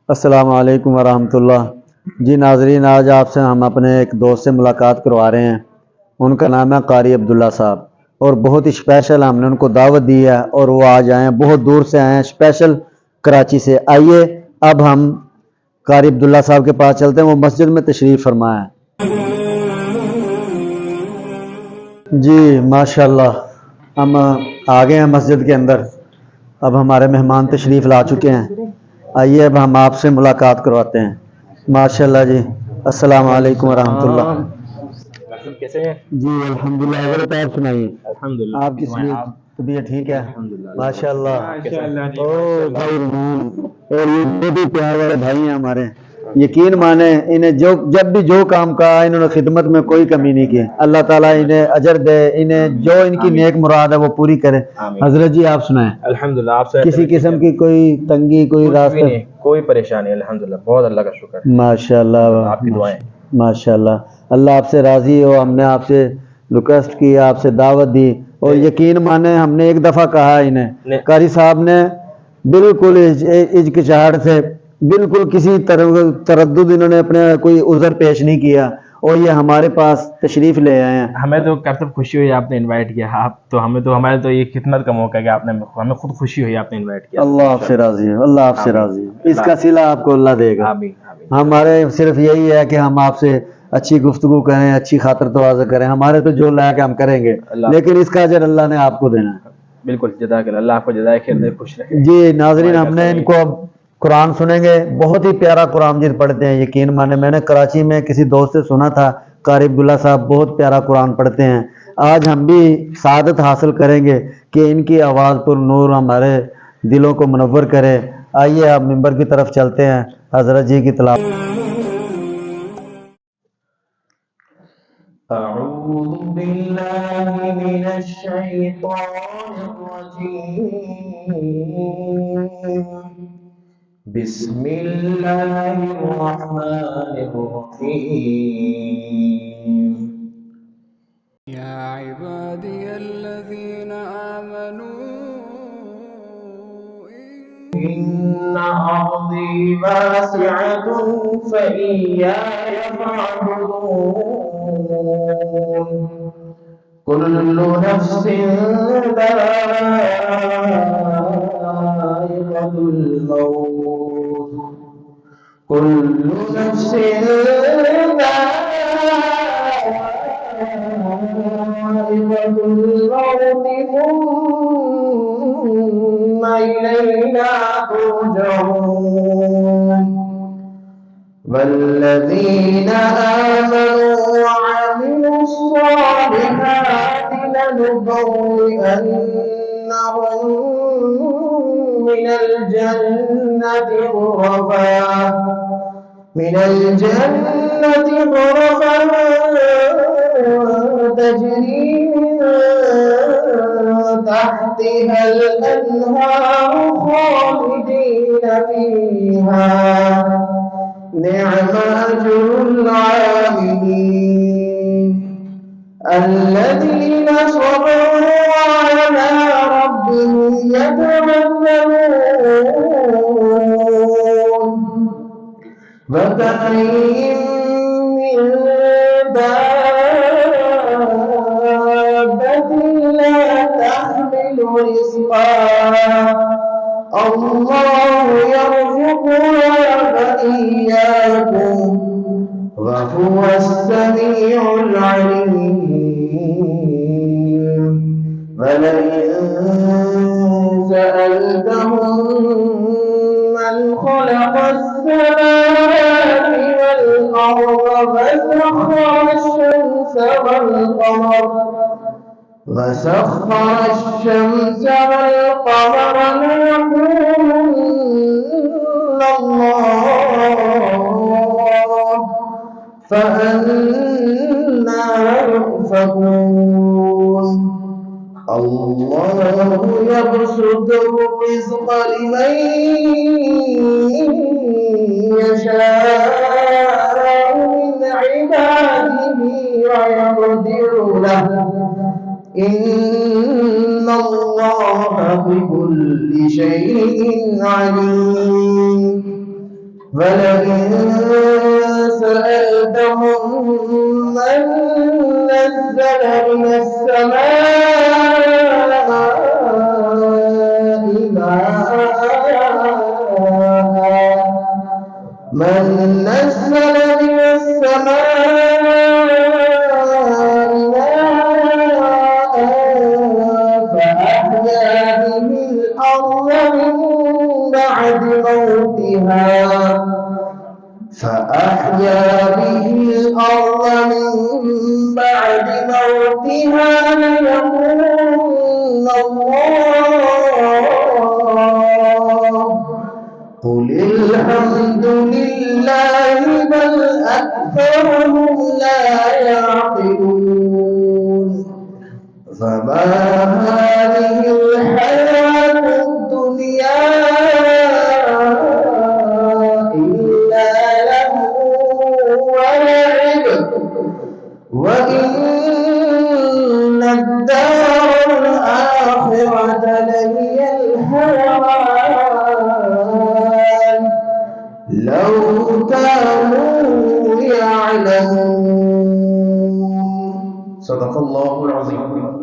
अस्सलाम वालेकुम वरहमतुल्लाह। जी नाजरीन, आज आपसे हम अपने एक दोस्त से मुलाकात करवा रहे हैं। उनका नाम है कारी अब्दुल्ला साहब और बहुत ही स्पेशल हमने उनको दावत दी है और वो आज आए हैं, बहुत दूर से आए हैं, स्पेशल कराची से। आइए अब हम कारी अब्दुल्ला साहब के पास चलते हैं, वो मस्जिद में तशरीफ़ फरमा है। जी माशाल्लाह, हम आ गए हैं मस्जिद के अंदर। अब हमारे मेहमान तशरीफ़ ला चुके हैं। आइए अब हम आपसे मुलाकात करवाते हैं। माशाल्लाह जी। अस्सलाम वालेकुम वरहमतुल्लाह। कैसे हैं? जी अल्हम्दुलिल्लाह। अगर आप सुनाइए, अल्हम्दुलिल्लाह। आपकी तबीयत ठीक है? माशाल्लाह। माशाल्लाह। ओ भाई रहमान, और ये जो भी प्यार वाले भाई हैं हमारे, यकीन माने इन्हें जो जब भी जो काम कहा इन्होंने खिदमत में कोई कमी नहीं की। अल्लाह ताला इन्हें अजर दे, इन्हें जो इनकी नेक मुराद है वो पूरी करे। हजरत जी आप सुनाएं, अल्हम्दुलिल्लाह। आपसे किसी किस्म की कोई तंगी, कोई कुछ भी रास्ते? नहीं, कोई परेशानी। अल्हम्दुलिल्लाह, बहुत अल्लाह का शुक्र है। माशाल्लाह, आपकी दुआएं। माशाल्लाह। अल्लाह आपसे राजी हो। हमने आपसे रिक्वेस्ट की, आपसे दावत दी और यकीन माने हमने एक दफ़ा कहा इन्हें, कारी साहब ने बिल्कुल हिचकिचाहट से, बिल्कुल किसी तरह तरद्दुद इन्होंने अपने कोई उज़र पेश नहीं किया और ये हमारे पास तशरीफ़ ले आए हैं। हमें तो कसम खुशी हुई आपने इनवाइट किया। आप तो हमें तो हमारे तो ये खिदमत का मौका है कि आपने हमें खुद खुशी हुई आपने इनवाइट किया। अल्लाह आपसे राजी है, अल्लाह आपसे राजी है। इसका सिला आपको अल्लाह देगा। आमीन आमीन। हमारे सिर्फ यही है कि हम आपसे अच्छी गुफ्तगू करें, अच्छी खातर तवाज़ा करें। हमारे तो जो लायक हम करेंगे, लेकिन इसका अजर अल्लाह ने आपको देना है। बिल्कुल, जज़ाकल्लाह। अल्लाह आपको जज़ाए खैर दे, खुश रखे। जी नाजरीन, हमने इनको अब कुरान सुनेंगे। बहुत ही प्यारा कुरान मजीद पढ़ते हैं। यकीन माने मैंने कराची में किसी दोस्त से सुना था, कारी अब्दुल्ला साहब बहुत प्यारा कुरान पढ़ते हैं। आज हम भी सादत हासिल करेंगे कि इनकी आवाज़ पर नूर हमारे दिलों को मुनव्वर करे। आइए आप मिंबर की तरफ चलते हैं, हजरत जी की तलावत। أعوذ بالله من الشيطان الرجيم. بسم الله الرحمن الرحيم. يا عبادي الذين آمنوا إن أرضي واسعة فإياي فاعبدون. كل نفس ذائقة الموت. كل نفس ذائقة الموت ثم إلينا ترجعون. والذين آمنوا وعملوا الصالحات لنبوئنهم من الجنة غرفا تجري من تحتها الأنهار خالدين فيها. نعم أجر العاملين. الذين صبروا وعلى ربهم يتوكلون. وكأين من دابة لا تحمل رزقها الله يرزقها وإياكم وهو السميع العليم. ولئن سألتهم من خلق السماوات والأرض وسخر الشمس والقمر ليقولن الله فأنا يؤفكون. الله يبسط الرزق لمن يشاء من عباده ويقدر له. إن الله بكل شيء عليم. ولئن سألتهم من نزل من السماء ماء من نزل من السماء ماء فأحيا به الأرض من بعد موتها ليقولن الله قل الحمد لله بل أكثرهم لا يعقلون فما هذه الحياة الدنيا إلا لهو ولعب وإن الدار الآخرة لهي الحيوان لو كانوا يعلمون. صدق الله العظيم.